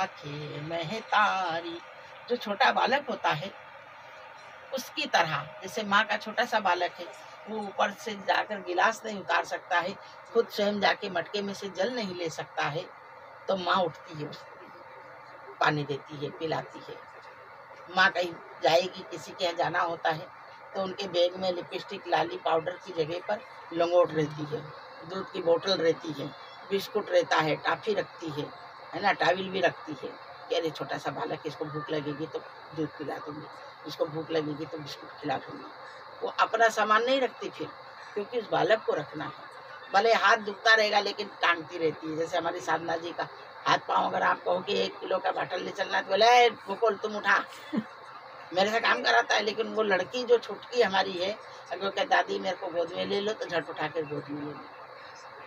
राखे महतारी। जो छोटा बालक होता है उसकी तरह, जैसे माँ का छोटा सा बालक है, वो ऊपर से जाकर गिलास नहीं उतार सकता है, खुद स्वयं जाके मटके में से जल नहीं ले सकता है, तो माँ उठती है, उसको पानी देती है, पिलाती है। माँ कहीं जाएगी, किसी के यहाँ जाना होता है, तो उनके बैग में लिपस्टिक, लाली, पाउडर की जगह पर लंगोट रहती है, दूध की बोतल रहती है, बिस्कुट रहता है, टॉफी रखती है ना, टाविल भी रखती है कि अरे छोटा सा बालक, इसको भूख लगेगी तो दूध पिला दूंगी, इसको भूख लगेगी तो बिस्कुट खिला दूंगी। वो अपना सामान नहीं रखती फिर, क्योंकि उस बालक को रखना है। भले हाथ दुखता रहेगा लेकिन टांगती रहती है। जैसे हमारी साधना जी का हाथ पाँव, अगर आप कहो कि 1 किलो का बाटल ले चलना है तो बोले गोकुल तुम उठा, मेरे से काम कराता है। लेकिन वो लड़की जो छुटकी हमारी है, अगर कहे दादी मेरे को गोद में ले लो, तो झट उठा कर गोद में ले लो।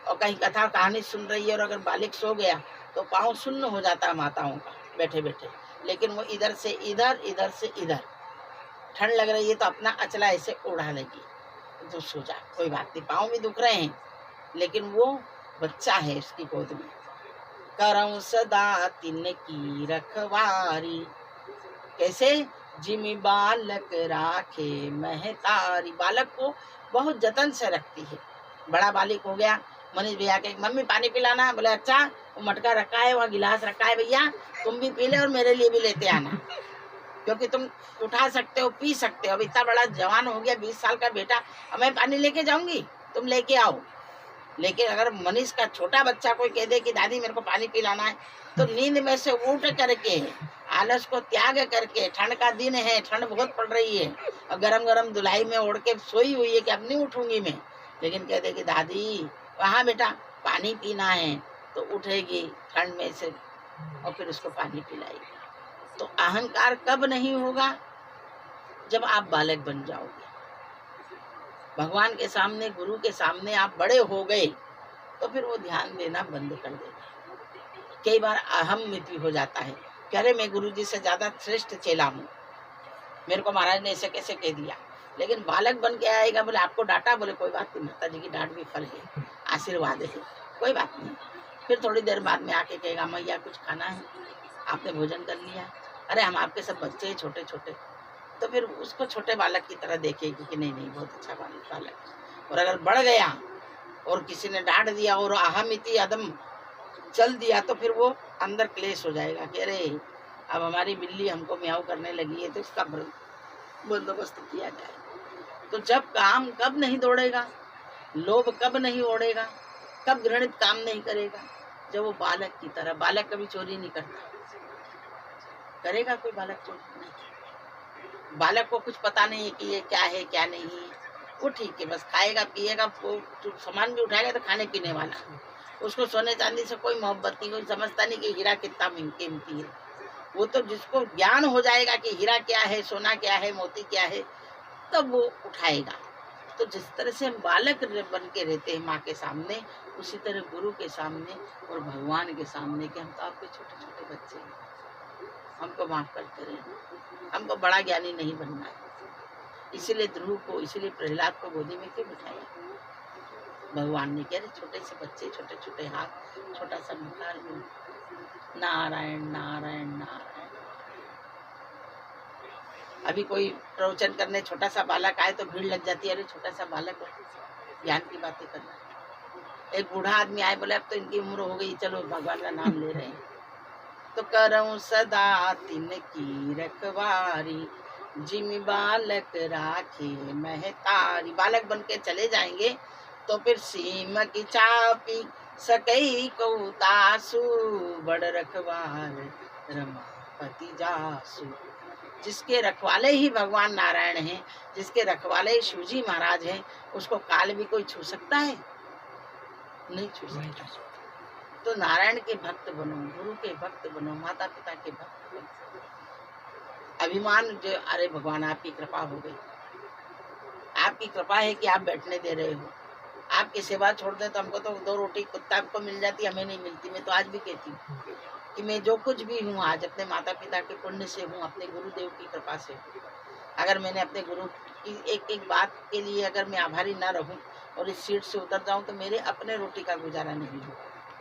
और कहीं कथा कहानी सुन रही है और अगर बालिक सो गया तो पाँव सुन्न हो जाता है माताओं का बैठे बैठे, लेकिन वो इधर से इधर, इधर से इधर, ठंड लग रही है तो अपना अचला ऐसे ओढ़ा लेगी तो सो जा, कोई बात नहीं, पाँव भी दुख रहे हैं लेकिन वो बच्चा है उसकी गोद में। करऊं सदा तिन की रखवारी, कैसे? जिमी बालक राखे महतारी। बालक को बहुत जतन से रखती है। बड़ा बालिक हो गया, मनीष भैया के मम्मी पानी पिलाना, बोले अच्छा, वो मटका रखा है, वहाँ गिलास रखा है, भैया तुम भी पी ले और मेरे लिए भी लेते आना, क्योंकि तुम उठा सकते हो, पी सकते हो। अब इतना बड़ा जवान हो गया, 20 साल का बेटा, अब मैं पानी लेके जाऊंगी, तुम लेके आओ। लेकिन अगर मनीष का छोटा बच्चा कोई कह दे कि दादी मेरे को पानी पिलाना है, तो नींद में से उठ करके, आलस को त्याग करके, ठंड का दिन है, ठंड बहुत पड़ रही है और गरम गरम दुलाई में ओढ़ के सोई हुई है कि अब नहीं उठूंगी मैं, लेकिन कह दे कि दादी वहाँ बेटा पानी पीना है, तो उठेगी ठंड में से और फिर उसको पानी पिलाएगी। तो अहंकार कब नहीं होगा? जब आप बालक बन जाओगे, भगवान के सामने, गुरु के सामने आप बड़े हो गए, तो फिर वो ध्यान देना बंद कर देगा। कई बार अहम मिति हो जाता है कि अरे मैं गुरु जी से ज्यादा श्रेष्ठ चेला हूँ, मेरे को महाराज ने ऐसे कैसे कह दिया। लेकिन बालक बन के आएगा, बोले आपको डांटा, बोले कोई बात नहीं, माता जी की डांट भी फल है, आशीर्वाद है, कोई बात नहीं। फिर थोड़ी देर बाद में आके कहेगा मैया कुछ खाना है, आपने भोजन कर लिया? अरे हम आपके सब बच्चे हैं छोटे छोटे, तो फिर उसको छोटे बालक की तरह देखेगी कि नहीं नहीं बहुत अच्छा बालक। और अगर बढ़ गया और किसी ने डांट दिया और अहमिति अदम चल दिया, तो फिर वो अंदर क्लेश हो जाएगा कि अरे अब हमारी बिल्ली हमको म्याऊ करने लगी है, तो इसका बंदोबस्त किया जाए। तो जब काम कब नहीं दौड़ेगा, लोभ कब नहीं ओढ़ेगा, कब घृणित काम नहीं करेगा? जब वो बालक की तरह। बालक कभी चोरी नहीं करता, करेगा कोई बालक चोरी? नहीं। बालक को कुछ पता नहीं है कि ये क्या है क्या नहीं है, वो ठीक है, बस खाएगा पिएगा, वो सामान भी उठाएगा तो खाने पीने वाला, उसको सोने चांदी से कोई मोहब्बत नहीं, कोई समझता नहीं कि हीरा कितना कीमती है। वो तो जिसको ज्ञान हो जाएगा कि हीरा क्या है, सोना क्या है, मोती क्या है, तब वो उठाएगा। तो जिस तरह से हम बालक बन के रहते हैं माँ के सामने, उसी तरह गुरु के सामने और भगवान के सामने कि हम तो आपके छोटे छोटे बच्चे हैं, हमको माफ करते रहना, हमको बड़ा ज्ञानी नहीं बनना है। इसीलिए ध्रुव को, इसीलिए प्रहलाद को गोदी में क्यों बिठाया? भगवान ने कह रहे छोटे से बच्चे, छोटे छोटे हाथ, छोटा सा मुखार, नारायण नारायण नारायण। अभी कोई प्रवचन करने छोटा सा बालक आए तो भीड़ लग जाती है, अरे छोटा सा बालक ज्ञान की बातें करना। एक बूढ़ा आदमी आए, बोले अब तो इनकी उम्र हो गई, चलो भगवान का नाम ले रहे हैं। तो करऊं सदा तिन की रखवारी, जिमी बालक राखे महतारी। बालक बन के चले जाएंगे तो फिर सीम की चापी सकई को तासु, बड़ रखवार रमापति जासु। जिसके रखवाले ही भगवान नारायण हैं, जिसके रखवाले ही शिवजी महाराज हैं, उसको काल भी कोई छू सकता है? नहीं छू सकता। तो नारायण के भक्त बनो, गुरु के भक्त बनो, माता पिता के भक्त बनो। अभिमान जो, अरे भगवान आपकी कृपा हो गई, आपकी कृपा है कि आप बैठने दे रहे हो, आपकी सेवा छोड़ दे तो हमको तो 2 रोटी कुत्ता को मिल जाती, हमें नहीं मिलती। मैं तो आज भी कहती हूँ कि मैं जो कुछ भी हूँ आज अपने माता पिता के पुण्य से हूँ, अपने गुरुदेव की कृपा से हूँ। अगर मैंने अपने गुरु की एक एक बात के लिए अगर मैं आभारी ना रहूं और इस सीट से उतर जाऊं तो मेरे अपने रोटी का गुजारा नहीं होगा।